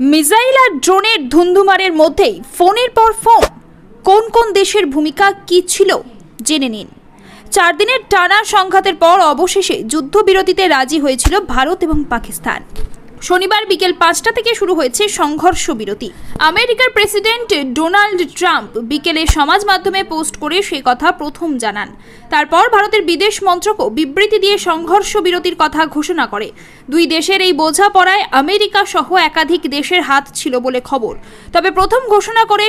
Missile আর ড্রোনের ধুন্ধুমারের মধ্যেই ফোনের পর ফোন। কোন কোন দেশের ভূমিকা কি ছিল জেনে নিন। 4 দিনের টানা সংঘাতের পর অবশেষে যুদ্ধবিরতিতে রাজি হয়েছিল ভারত এবং পাকিস্তান। শনিবার বিকেল 5টা থেকে শুরু হয়েছে সংঘর্ষ বিরতি। আমেরিকার প্রেসিডেন্ট ডোনাল্ড ট্রাম্প বিকেলে সমাজ মাধ্যমে পোস্ট করে সে কথা প্রথম জানান। তারপর ভারতের বিদেশ মন্ত্রকও বিবৃতি দিয়ে সংঘর্ষ বিরতির কথা ঘোষণা করে। দুই দেশের এই বোঝাপড়ায় আমেরিকা সহ একাধিক দেশের হাত ছিল বলে খবর। তবে প্রথম ঘোষণা করে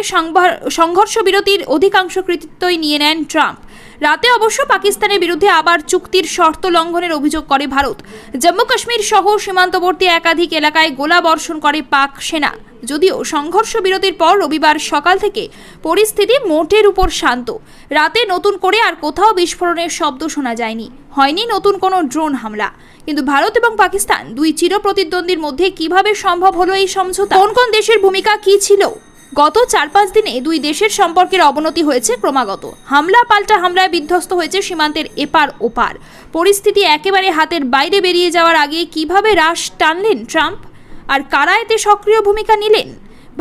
সংঘর্ষ বিরতির অধিকাংশ কৃতিত্বই নিয়ে নেন ট্রাম্প। রাতে অবশ্য পাকিস্তানের বিরুদ্ধে আবার চুক্তির শর্ত লঙ্ঘনের অভিযোগ করে ভারত। জম্মু কাশ্মীর সহ সীমান্তবর্তী একাধিক এলাকায় গোলা বর্ষণ করে পাক সেনা। যদিও সংঘর্ষ বিরতির পর রবিবার সকাল থেকে পরিস্থিতি মোটের উপর শান্ত। রাতে নতুন করে আর কোথাও বিস্ফোরণের শব্দ শোনা যায়নি, হয়নি নতুন কোনো ড্রোন হামলা। কিন্তু ভারত এবং পাকিস্তান দুই চিরপ্রতিদ্বন্দ্বীর মধ্যে কিভাবে সম্ভব হলো এই সমঝোতা? কোন কোন দেশের ভূমিকা কি ছিল? গত 4-5 দিনে দুই দেশের সম্পর্কের অবনতি হয়েছে ক্রমাগত। হামলা পাল্টা হামলায় বিধ্বস্ত হয়েছে সীমান্তের এপার ওপার। পরিস্থিতি একেবারে হাতের বাইরে বেরিয়ে যাওয়ার আগে কিভাবে রাশ টানলেন ট্রাম্প, আর কারা এতে সক্রিয় ভূমিকা নিলেন?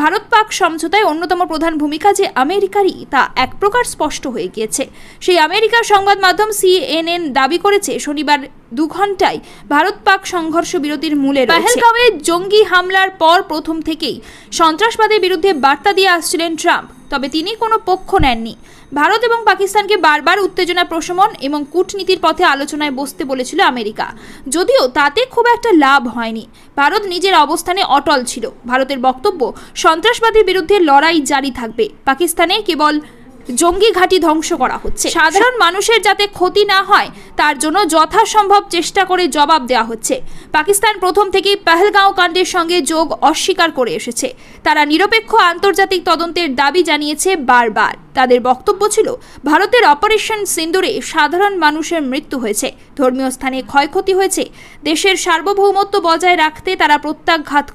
ভারত পাক সমঝোতায় অন্যতম প্রধান ভূমিকা যে আমেরিকারই, তা এক প্রকার স্পষ্ট হয়ে গিয়েছে। সেই আমেরিকার সংবাদ মাধ্যম CNN দাবি করেছে শনিবার 2 ঘন্টায় ভারত পাক সংঘর্ষ বিরতির মূলে রয়েছে। পেহেলগাঁওয়ে জঙ্গি হামলার পর প্রথম থেকেই সন্ত্রাসবাদের বিরুদ্ধে বার্তা দিয়ে আসছিলেন ট্রাম্প। তবে তিনি কোনো পক্ষ নেননি। ভারত এবং পাকিস্তানকে বারবার উত্তেজনা প্রশমন এবং কূটনীতির পথে আলোচনায় বসতে বলেছিল আমেরিকা, যদিও তাতে খুব একটা লাভ হয়নি। ভারত নিজের অবস্থানে অটল ছিল। ভারতের বক্তব্য, সন্ত্রাসবাদের বিরুদ্ধে লড়াই জারি থাকবে। পাকিস্তানে কেবল জঙ্গি ঘাঁটি ধ্বংস করা হচ্ছে, সাধারণ মানুষের যাতে ক্ষতি না হয় তার জন্য যথাসম্ভব চেষ্টা করে জবাব দেওয়া হচ্ছে। পাকিস্তান প্রথম থেকেই পেহেলগাঁও কাণ্ডের সঙ্গে যোগ অস্বীকার করে এসেছে। তারা নিরপেক্ষ আন্তর্জাতিক তদন্তের দাবি জানিয়েছে বারবার। তাদের বক্তব্য ছিল, ভারতের অপারেশন সিন্দুরে সাধারণ মানুষের মৃত্যু হয়েছে, ধর্মীয় স্থানে ক্ষয়ক্ষতি হয়েছে। দেশের সার্বভৌমত্ব বজায় রাখতে তারা প্রত্যাঘাত